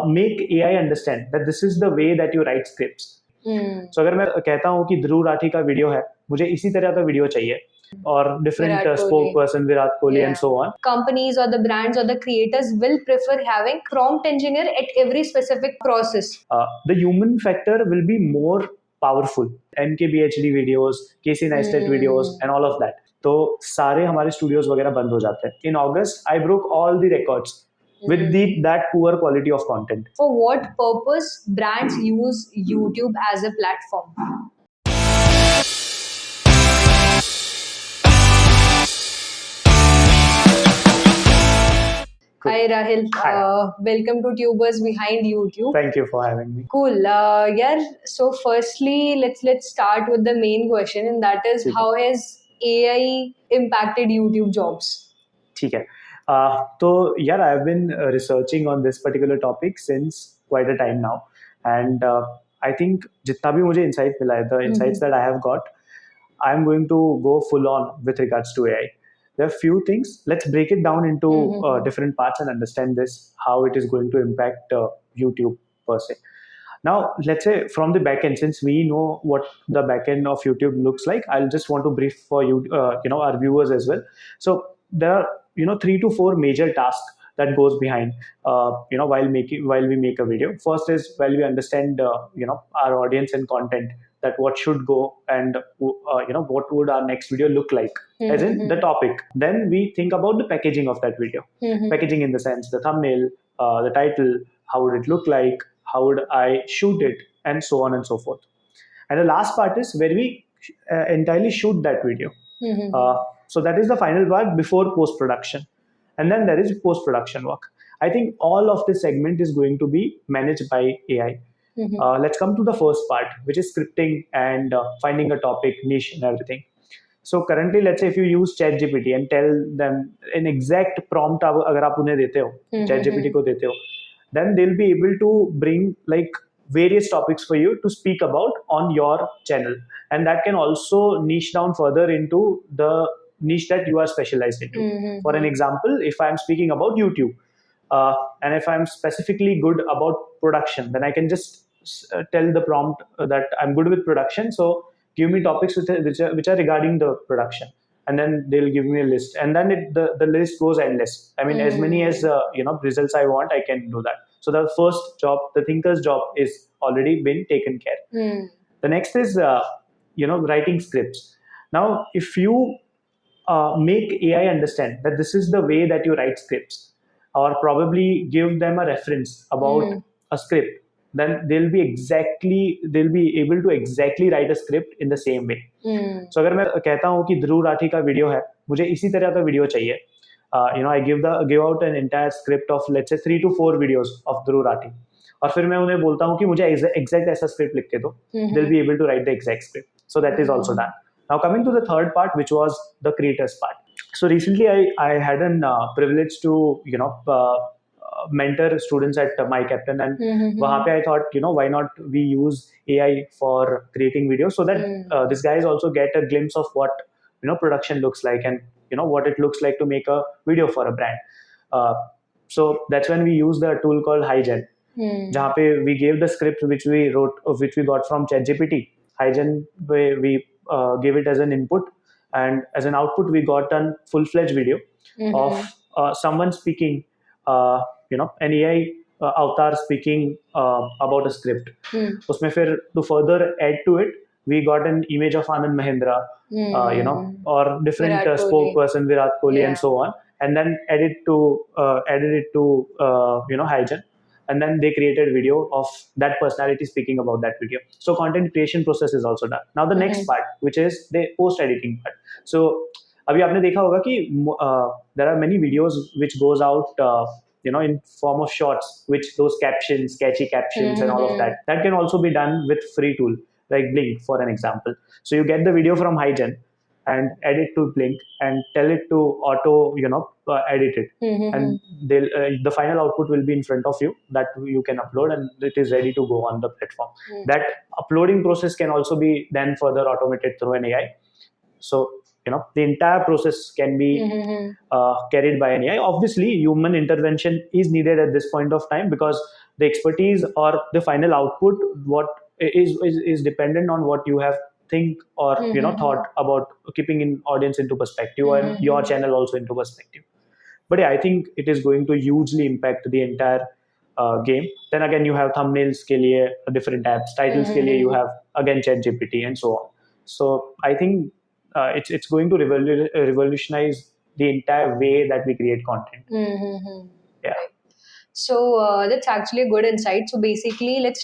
make AI understand that this is the way that you write scripts. So अगर मैं कहता हूँ कि ध्रुव राठी का वीडियो है, मुझे इसी तरह का वीडियो चाहिए, or different spokesperson Virat Kohli and so on. Companies or the brands or the creators will prefer having prompt engineer at every specific process. The human factor will be more powerful. NKBHD videos, Casey Neistat videos and all of that. तो सारे हमारे studios वगैरह बंद हो जाते हैं. In August, I broke all the records with that poor quality of content. For what purpose brands use YouTube as a platform? Hi Rahil, Hi. Welcome to Tubers Behind YouTube. Thank you for having me. Cool. Yeah. So firstly, let's start with the main question, and that is how has AI impacted YouTube jobs? ठीक है. So yeah, I've been researching on this particular topic since quite a time now, and I think जितना भी मुझे insight मिला है, the insights that I have got, I'm going to go full on with regards to AI. There are few things. Let's break it down into different parts and understand this, how it is going to impact YouTube per se. Now, let's say from the backend, since we know what the backend of YouTube looks like, I'll just want to brief for you, our viewers as well. So there are, 3 to 4 major tasks that goes behind, while we make a video. First is while we understand, our audience and content, that what should go and what would our next video look like, as in the topic. Then we think about the packaging of that video. Packaging in the sense the thumbnail, the title, how would it look like, how would I shoot it, and so on and so forth. And the last part is where we entirely shoot that video. So that is the final part before post-production. And then there is post-production work. I think all of this segment is going to be managed by AI. Let's come to the first part, which is scripting and finding a topic, niche and everything. So currently, let's say if you use ChatGPT and tell them an exact prompt, अगर आप उन्हें देते हो, ChatGPT को देते हो, then they'll be able to bring like various topics for you to speak about on your channel. And that can also niche down further into the niche that you are specialized into. For an example, if I'm speaking about YouTube, and if I'm specifically good about production, then I can just tell the prompt that I'm good with production, so give me topics which are regarding the production, and then they'll give me a list, and then the list goes endless. I mean, as many as results I want, I can do that. So the first job, the thinker's job, is already been taken care. The next is writing scripts. Now, if you make AI understand that this is the way that you write scripts, or probably give them a reference about a script, then they'll be able to exactly write a script in the same way. So अगर मैं कहता हूँ कि ध्रुव राठी का video है, मुझे इसी तरह का वीडियो चाहिए, I give out an entire script of let's say 3 to 4 videos of Dhruv Rathi, और फिर मैं उन्हें बोलता हूँ कि मुझे exact ऐसा script लिख के दो, they'll be able to write the exact script. So that is also done. Now coming to the third part, which was the creators part. So recently I had an privilege to mentor students at My Captain, and वहाँ पे I thought why not we use AI for creating videos, so that these guys also get a glimpse of what production looks like, and what it looks like to make a video for a brand. So that's when we use the tool called HiGen, जहाँ पे we gave the script which we got from ChatGPT. HiGen we gave it as an input, and as an output we got a full-fledged video of someone speaking, an AI avatar speaking about a script. उसमें फिर to further add to it, we got an image of Anand Mahindra, or different spokesperson Virat Kohli and so on, and then added it to HiGen, and then they created video of that personality speaking about that video. So content creation process is also done. Now the next part, which is the post editing part. So अभी आपने देखा होगा कि there are many videos which goes out in form of shorts, which those captions, sketchy captions and all of that can also be done with free tool like Blink, for an example. So you get the video from HiGen and add it to Blink and tell it to auto edit it, and the final output will be in front of you that you can upload, and it is ready to go on the platform. That uploading process can also be then further automated through an AI. So the entire process can be carried by an AI. Obviously, human intervention is needed at this point of time, because the expertise or the final output, what is dependent on what you have think or thought about keeping in audience into perspective and your channel also into perspective. But yeah, I think it is going to hugely impact the entire game. Then again, you have thumbnails के लिए different apps, titles के लिए you have again ChatGPT and so on. So I think it's going to revolutionize the entire way that we create content. Yeah. So that's actually a good insight. So basically, let's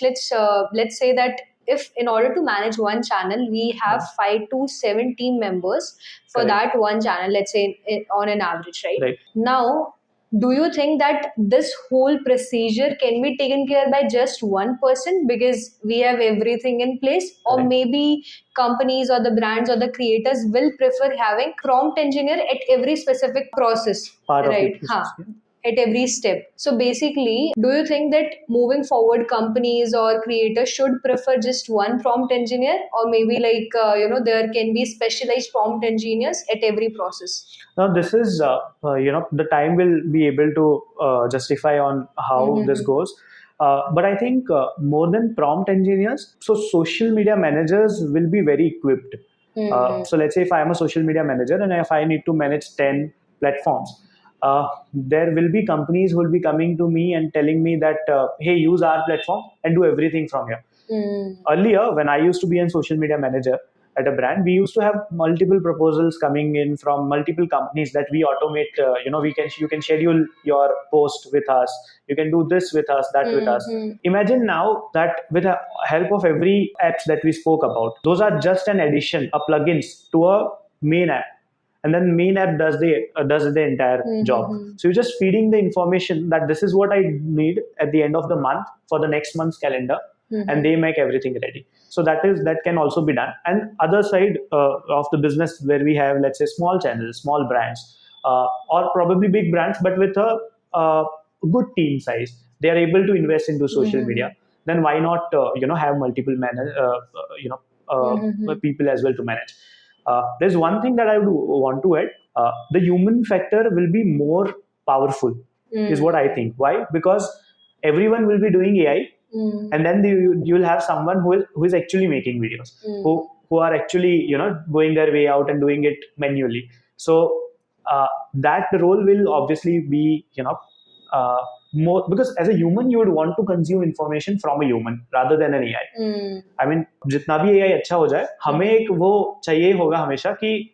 say that if in order to manage one channel, we have 5 to 7 team members for Correct. that one channel. Let's say on an average, right? Right. Now, do you think that this whole procedure can be taken care by just one person because we have everything in place, or Correct. maybe companies or the brands or the creators will prefer having prompt engineer at every specific process, Part of the right? process, yeah. At every step. So basically, do you think that moving forward, companies or creators should prefer just one prompt engineer, or maybe like there can be specialized prompt engineers at every process? Now this is the time will be able to justify on how this goes. But I think more than prompt engineers, so social media managers will be very equipped. So let's say if I am a social media manager and if I need to manage 10 platforms, there will be companies who will be coming to me and telling me that, hey, use our platform and do everything from here. Earlier, when I used to be a social media manager at a brand, we used to have multiple proposals coming in from multiple companies that we automate. You can schedule your post with us. You can do this with us, that with us. Imagine now that with the help of every apps that we spoke about, those are just an addition, a plugins to a main app. And then main app does the entire job. So you're just feeding the information that this is what I need at the end of the month for the next month's calendar, and they make everything ready. So that can also be done. And other side of the business where we have, let's say, small channels, small brands, or probably big brands, but with a good team size, they are able to invest into social media. Then why not have multiple people as well to manage. There's one thing that I would want to add. The human factor will be more powerful, is what I think. Why? Because everyone will be doing AI, and then you'll have someone who is actually making videos, who are actually going their way out and doing it manually. So that role will obviously be more, because as a human you would want to consume information from a human rather than an AI. I mean, जितना भी AI अच्छा हो जाए, हमें एक वो चाहिए होगा हमेशा कि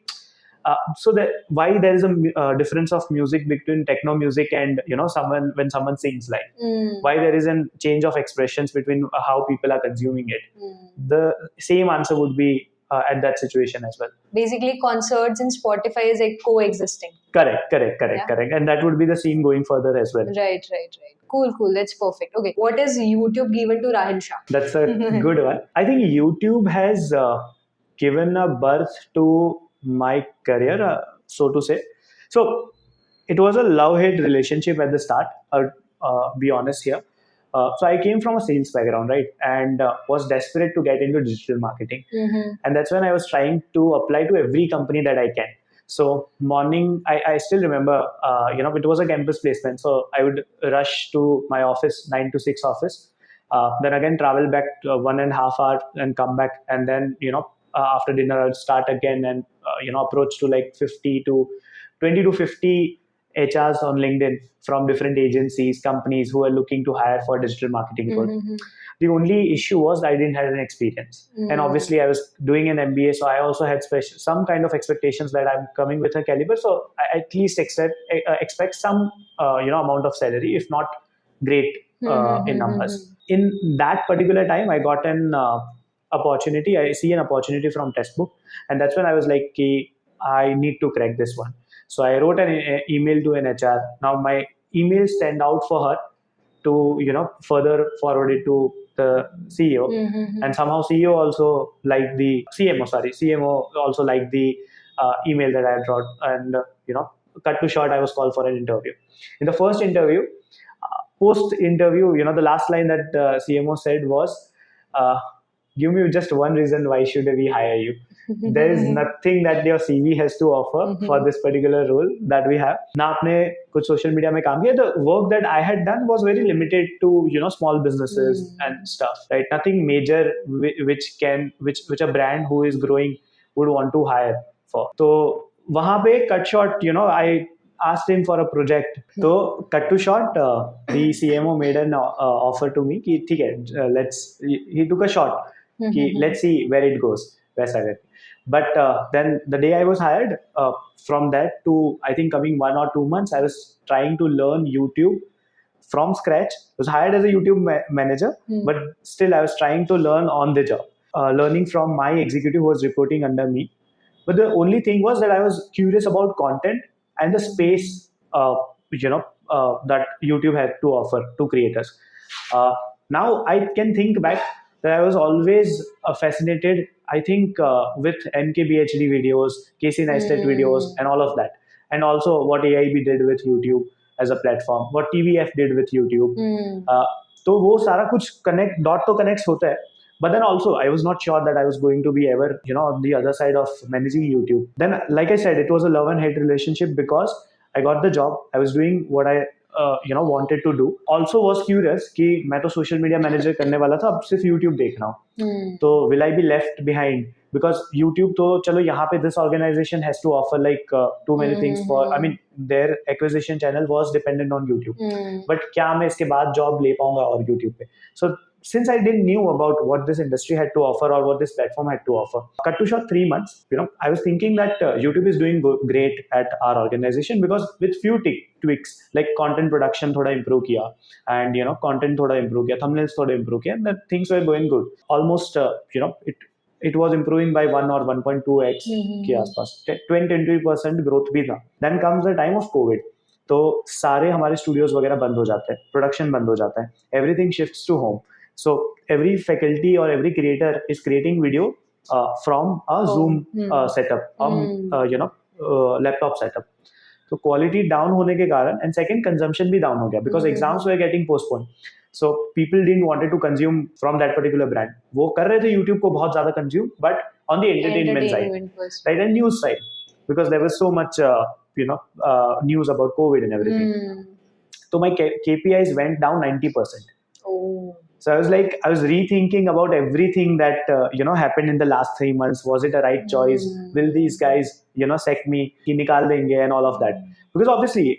so that why there is a difference of music between techno music and someone when someone sings like why there is a change of expressions between how people are consuming it. The same answer would be at that situation as well. Basically, concerts and Spotify is like coexisting. Correct, and that would be the scene going further as well. Right. Cool. That's perfect. Okay, what is YouTube given to Rahil Shah? That's a good one. I think YouTube has given a birth to my career, so to say. So it was a love-hate relationship at the start. I'll be honest here. So I came from a sales background, right, and was desperate to get into digital marketing. And that's when I was trying to apply to every company that I can. So morning, I still remember, it was a campus placement. So I would rush to my office, 9 to 6 office. Then again, travel back 1.5 hours and come back. And then, after dinner, I would start again and, approach to like 20 to 50 HRs on LinkedIn from different agencies, companies who are looking to hire for digital marketing role. The only issue was I didn't have an experience. And obviously I was doing an MBA, so I also had some kind of expectations that I'm coming with a caliber. So I at least expect some amount of salary, if not great in numbers. In that particular time, I got an opportunity. I see an opportunity from Textbook, and that's when I was like, I need to crack this one. So I wrote an email to an HR. Now my email stand out for her to further forward it to the CEO, and somehow CEO also liked the CMO also liked the email that I had wrote, and cut to short, I was called for an interview. In the first interview, post interview, the last line that CMO said was, give me just one reason why should we hire you. There is nothing that your CV has to offer for this particular role that we have. ना आपने कुछ social media में काम किया. The work that I had done was very limited to small businesses and stuff, right? Nothing major which a brand who is growing would want to hire for. तो वहाँ पे cut short, I asked him for a project. So cut to short, the CMO made an offer to me कि ठीक है, he took a shot कि let's see where it goes, वैसा करके. But then the day I was hired, from that to I think coming 1 or 2 months, I was trying to learn YouTube from scratch. I was hired as a YouTube manager, but still I was trying to learn on the job, learning from my executive who was reporting under me. But the only thing was that I was curious about content and the space, that YouTube had to offer to creators. Now I can think back that I was always fascinated, I think, with NKBHD videos, Casey Neistat videos, and all of that. And also what AIB did with YouTube as a platform, what TVF did with YouTube. तो वो सारा कुछ connect, dot तो connects होता है. But then also, I was not sure that I was going to be ever, on the other side of managing YouTube. Then, like I said, it was a love and hate relationship because I got the job. I was doing what I, wanted to do. Also was curious कि मैं तो social media manager करने वाला था, अब सिर्फ YouTube देख रहा हूँ. तो will I be left behind? Because YouTube तो चलो यहाँ पे this organization has to offer like too many things for. I mean, their acquisition channel was dependent on YouTube. But क्या मैं इसके बाद job ले पाऊँगा और YouTube पे? So since I didn't knew about what this industry had to offer or what this platform had to offer, cut to short 3 months, I was thinking that YouTube is doing great at our organization because with few tweaks like content production thoda improve kiya and content thoda improve kiya, thumbnails thoda improve kiya, and the things were going good. Almost it was improving by 1 or 1.2x के आसपास, 20% growth भी था. Then comes the time of COVID. तो सारे हमारे studios वगैरह बंद हो जाते हैं, प्रोडक्शन बंद हो जाता है, everything shifts to home. So every faculty or every creator is creating video from a Zoom setup, laptop setup. So quality down होने के कारण and second consumption भी down हो गया because exams were getting postponed. So people didn't wanted to consume from that particular brand. वो कर रहे थे YouTube को बहुत ज़्यादा consume, but on the entertainment side, right, and news side, because there was so much news about COVID and everything. So my KPIs went down 90%. So I was rethinking about everything that happened in the last 3 months. Was it a right choice? Will these guys sack me? कि निकाल देंगे and all of that. Because obviously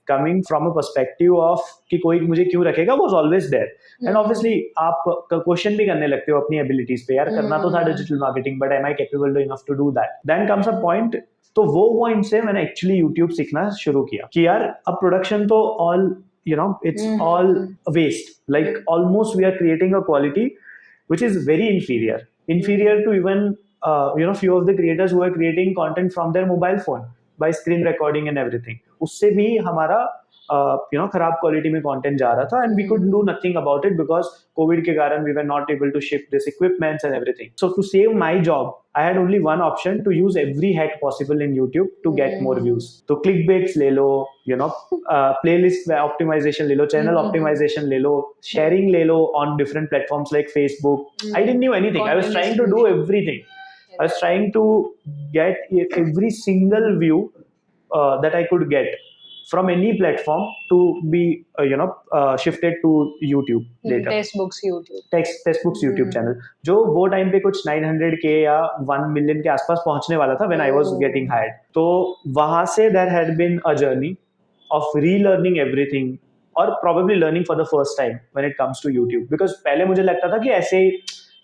coming from a perspective of कि कोई मुझे क्यों रखेगा was always there. And obviously आप question भी करने लगते हो अपनी abilities पे, यार करना तो था digital marketing, but am I capable enough to do that? Then comes a point. तो वो point से मैंने actually YouTube सीखना शुरू किया कि यार अब production तो all it's all waste. Like almost we are creating a quality which is very inferior to even few of the creators who are creating content from their mobile phone by screen recording and everything. उससे भी हमारा खराब quality में content जा रहा था and we could do nothing about it because COVID के कारण we were not able to ship this equipments and everything. So to save my job, I had only one option to use every hack possible in YouTube to get more views. तो clickbaits ले लो, playlist optimization ले लो, channel optimization ले लो, sharing ले लो on different platforms like Facebook. I didn't know anything. I was trying to do everything. I was trying to get every single view that I could get from any platform to be shifted to YouTube later. Textbooks YouTube channel जो वो time पे कुछ 900K या 1 million के आसपास पहुंचने वाला था when I was getting hired. तो वहां से there had been a journey of relearning everything or probably learning for the first time when it comes to YouTube, because पहले मुझे लगता था कि ऐसे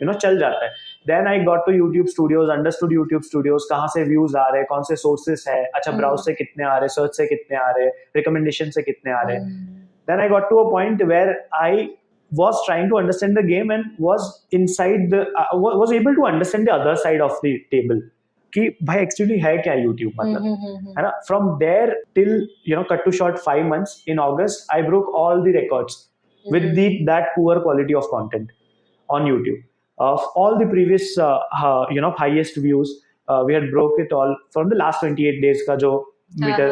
चल जाता है. Then I got to YouTube Studios, understood YouTube Studios, कहाँ से views आ रहे, कौन से sources है, अच्छा browse से कितने आ रहे, search से कितने आ रहे, recommendation से कितने आ रहे. Then I got to a point where I was trying to understand the game and was inside was able to understand the other side of the table. कि भाई actually है क्या YouTube मतलब, है ना? From there till cut to short 5 months, in August I broke all the records with that poor quality of content on YouTube. Of all the previous highest views, we had broke it all from the last 28 days का जो meter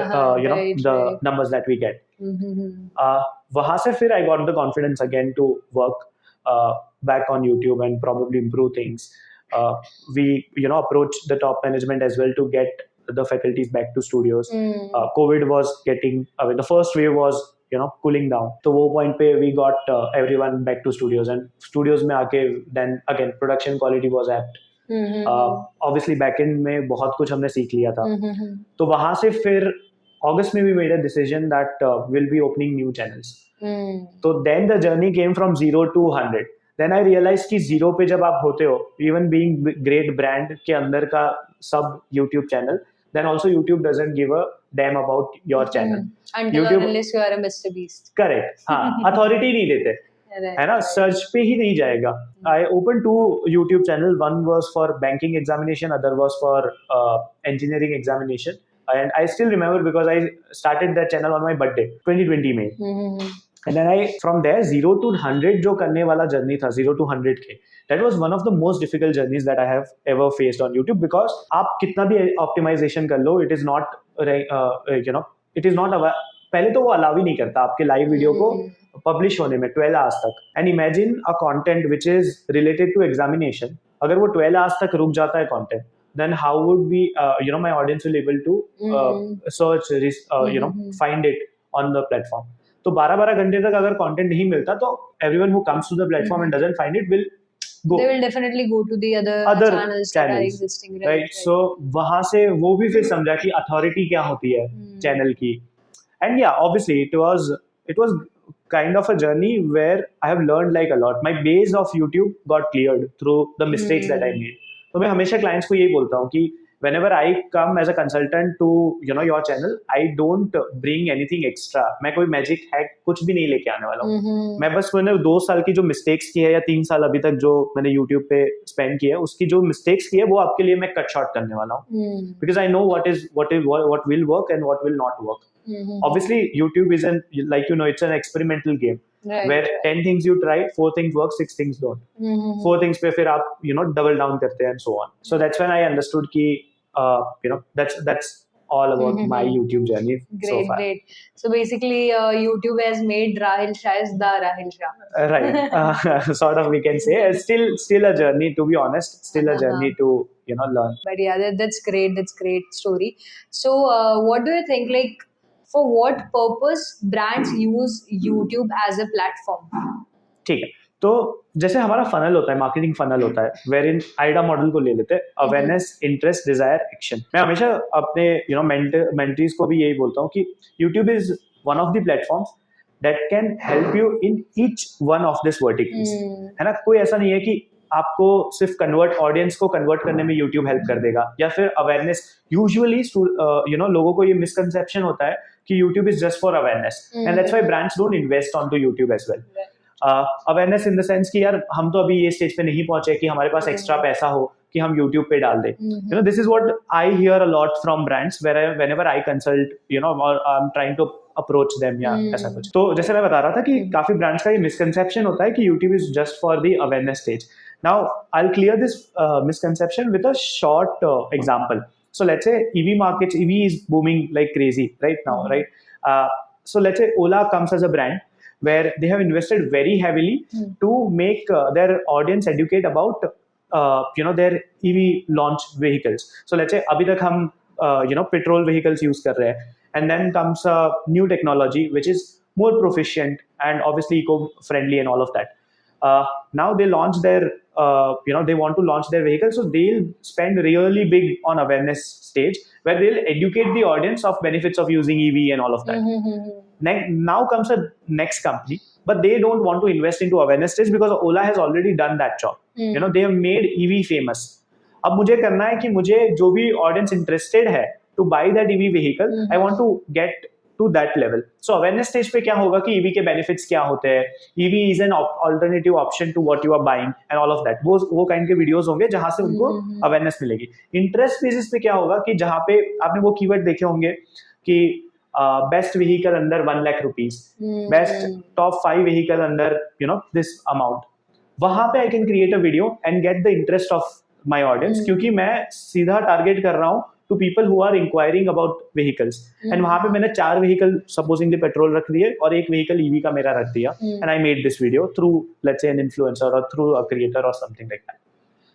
the numbers that we get. वहाँ से फिर I got the confidence again to work back on YouTube and probably improve things. We approached the top management as well to get the faculties back to studios. COVID was getting, the first wave was cooling down. तो वो point पे we got everyone back to studios, and studios में आके then again production quality was apt. Obviously backend में बहुत कुछ हमने सीख लिया था. तो वहां से फिर August में we made a decision that we'll be opening new channels. तो then the journey came from 0 to 100. Then I realized कि 0 पे जब आप होते हो, even being great brand के अंदर का सब YouTube channel, then also YouTube doesn't give a damn about your channel. Until YouTube, unless you are a Mr. Beast. Correct. हाँ, authority नहीं देते. Right, है ना, सर्च पे ही नहीं जाएगा. I opened 2 YouTube channel. One was for banking examination, other was for engineering examination. And I still remember because I started that channel on my birthday, 2020 में. And then from there 0 to 100 जो करने वाला journey था, 0 to 100K, that was one of the most difficult journeys that I have ever faced on YouTube, because आप कितना भी optimization कर लो, it is not it is not पहले तो वो allow ही नहीं करता आपके live video को publish होने में 12 hours तक. And imagine a content which is related to examination, अगर वो 12 hours तक रुक जाता है content, then how would we my audience will able to search find it on the platform. तो 12 घंटे तक अगर कंटेंट नहीं मिलता तो everyone who comes to the platform and doesn't find it will go. They will definitely go to the other channels that are existing. Right. So वहाँ से वो भी फिर समझा कि authority क्या होती है channel की. And yeah, obviously it was kind of a journey where I have learned like a lot. My base of YouTube got cleared through the mistakes that I made. तो मैं हमेशा clients को यही बोलता हूँ कि whenever I come as a consultant to your channel, I don't bring anything extra. मैं कोई magic hack कुछ भी नहीं लेके आने वाला हूँ. मैं बस मैंने 2 साल की जो mistakes की है या 3 साल अभी तक जो मैंने YouTube पे spend किया है, उसकी जो mistakes की है वो आपके लिए मैं cut short करने वाला हूँ. Because I know what will work and what will not work. Obviously YouTube isn't like it's an experimental game. Right, where 10 things you try, 4 things work, 6 things don't. 4 things पे फिर आप double down करते हैं and so on. So that's when I understood कि that's all about my YouTube journey. Great, so far. Great. So basically, YouTube has made Rahil Shah is the Rahil Shah. Right. Sort of, we can say. It's still a journey, to be honest. Still a journey to learn. But yeah, that's great. That's great story. So what do you think? Like, for what purpose brands use YouTube as a platform? ठीक है. तो जैसे हमारा funnel होता है, marketing funnel होता है, where in Aida model को ले लेते हैं, अवेयरनेस, इंटरेस्ट, डिजायर, एक्शन. मैं हमेशा अपने मेंटीज को भी यही बोलता हूँ कि YouTube is one of the platforms that can help you in each one of this verticals. है ना, कोई ऐसा नहीं है कि आपको सिर्फ ऑडियंस को कन्वर्ट करने में YouTube हेल्प कर देगा, या फिर अवेयरनेस. यूजुअली लोगों को ये मिसकंसेप्शन होता है कि YouTube is just for awareness, and that's why brands don't invest onto YouTube as well. Awareness in the sense कि यार हम तो अभी ये स्टेज पे नहीं पहुंचे कि हमारे पास एक्स्ट्रा पैसा हो कि हम YouTube पे डाल दें. This is what I hear a lot from brands whenever I consult, or I'm trying to approach them या ऐसा कुछ. तो जैसे मैं बता रहा था कि काफी ब्रांड्स का ये मिसकंसेप्शन होता है कि YouTube is just for the awareness stage. Now I'll clear this misconception with a short example. So let's say EV is booming like crazy right now, right? So let's say Ola comes as a brand where they have invested very heavily to make their audience educate about their EV launch vehicles. So let's say अभी तक हम petrol vehicles use कर रहे हैं, and then comes a new technology which is more proficient and obviously eco-friendly and all of that. Now they launch their they want to launch their vehicle, so they'll spend really big on awareness stage where they'll educate the audience of benefits of using EV and all of that. Now comes a next company, but they don't want to invest into awareness stage because Ola has already done that job. They have made EV famous. अब मुझे करना है कि मुझे जो भी audience interested है to buy that EV vehicle, I want to get to that level. So awareness stage पे क्या होगा कि EV के benefits क्या होते हैं, EV is an alternative option to what you are buying and all of that. वो kind के videos होंगे जहाँ से उनको awareness मिलेगी. Interest basis पे क्या होगा कि जहाँ पे आपने वो keyword देखे होंगे कि best vehicle under 1 lakh rupees, best top 5 vehicle under this amount. वहाँ पे I can create a video and get the interest of my audience, क्योंकि मैं सीधा target कर रहा हूँ to people who are inquiring about vehicles. And वहाँ पे मैंने 4 vehicle supposingly petrol रख दिए और एक vehicle EV का मेरा रख दिया, and I made this video through, let's say, an influencer or through a creator or something like that.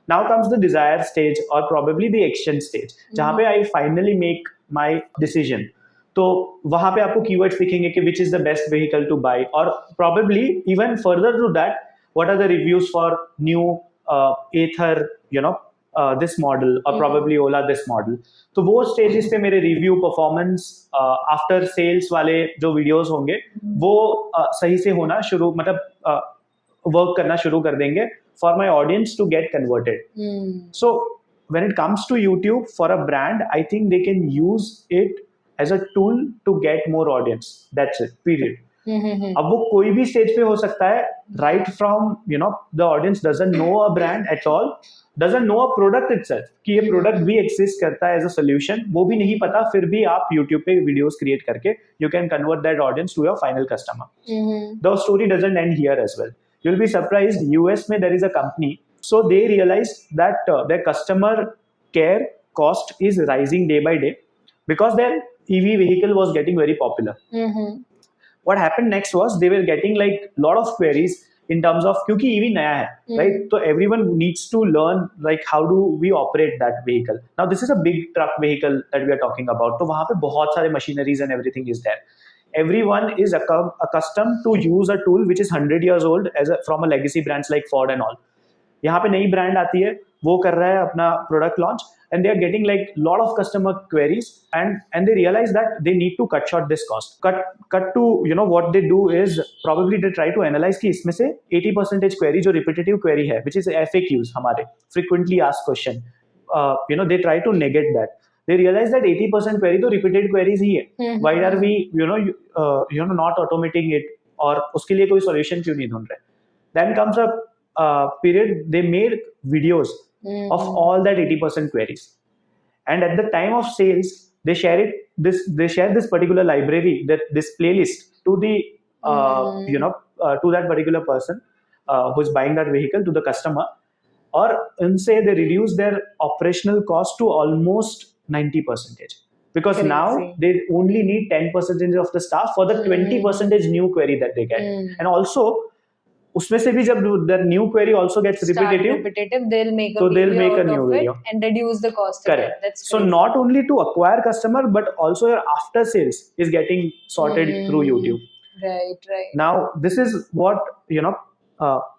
Now comes the desire stage or probably the action stage, जहाँ पे I finally make my decision. तो वहाँ पे आपको keywords दिखेंगे कि which is the best vehicle to buy, or probably even further to that, what are the reviews for new Ather, this model, or probably Ola this model. तो वो stages पे मेरे review, performance, after sales वाले जो videos होंगे वो सही से होना शुरू, मतलब वर्क करना शुरू कर देंगे for my audience to get converted. So when it comes to YouTube, for a brand, I think they can use it as a tool to get more audience. That's it, period. अब वो कोई भी stage पे हो सकता है, right from, the audience doesn't know a brand at all, doesn't know a product itself, कि ये product भी exist करता है as a solution, वो भी नहीं पता, फिर भी आप YouTube पे videos create करके you can convert that audience to your final customer. The story doesn't end here as well. You'll be surprised, US में there is a company, so they realized that their customer care cost is rising day by day because their EV vehicle was getting very popular. What happened next was they were getting like lot of queries in terms of, क्योंकि EV नया है, right? So everyone needs to learn like how do we operate that vehicle. Now this is a big truck vehicle that we are talking about. तो वहाँ पे बहुत सारे machineries and everything is there. Everyone is accustomed to use a tool which is 100 years old from a legacy brands like Ford and all. यहाँ पे नई brand आती है, वो कर रहा है अपना product launch, and they are getting like lot of customer queries, and they realize that they need to cut short this cost. Cut to, what they do is probably they try to analyze कि इसमें से 80% query जो repetitive query है, which is FAQs हमारे frequently asked question, they try to negate that. They realize that 80% query तो repeated queries ही है. Why are we not automating it, और उसके लिए कोई solution क्यों नहीं ढूंढ रहे? Then comes a period they made videos of all that 80% queries, and at the time of sales they share this particular library, this playlist to the to that particular person who's buying that vehicle, to the customer, or उनसे they reduce their operational cost to almost 90%, because Crazy. now they only need 10% of the staff for the 20% new query that they get. And also उसमें से भी जब the new query also gets repetitive, they'll make a so they'll video make a out new of video it and reduce the cost. Correct. Again. That's so crazy. not only to acquire customer, but also your after sales is getting sorted through YouTube. Right. Now this is what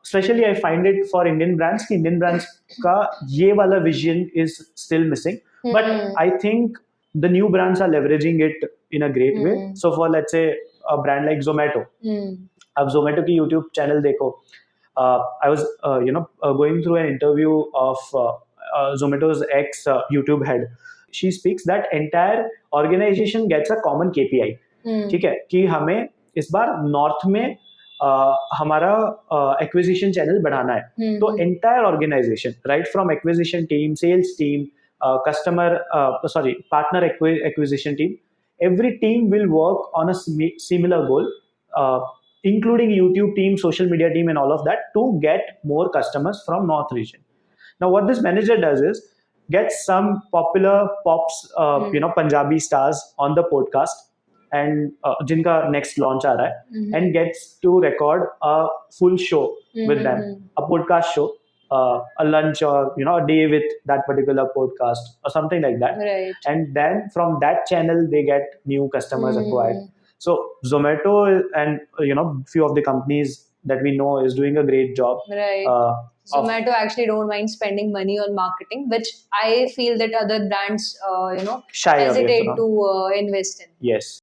especially I find it for Indian brands, कि Indian brands का ये वाला vision is still missing, but I think the new brands are leveraging it in a great way. So for, let's say, a brand like Zomato, अब Zomato की YouTube channel देखो, I was going through an interview of Zomato's ex YouTube head. She speaks that entire organization gets a common KPI, ठीक है, कि हमें इस बार north में हमारा एक्विजिशन चैनल बढ़ाना है. तो entire organisation, right from acquisition team, sales team, partner acquisition team, every team will work on a similar goal, including YouTube team, social media team, and all of that, to get more customers from North region. Now what this manager does is get some popular pops, Punjabi stars on the podcast, and जिनका next launch आ रहा है, and gets to record a full show with them, a podcast show, a lunch, or a day with that particular podcast or something like that. Right. And then from that channel they get new customers acquired. So Zomato and few of the companies that we know is doing a great job. Right. Zomato actually don't mind spending money on marketing, which I feel that other brands Shy away hesitate from. to invest in. Yes.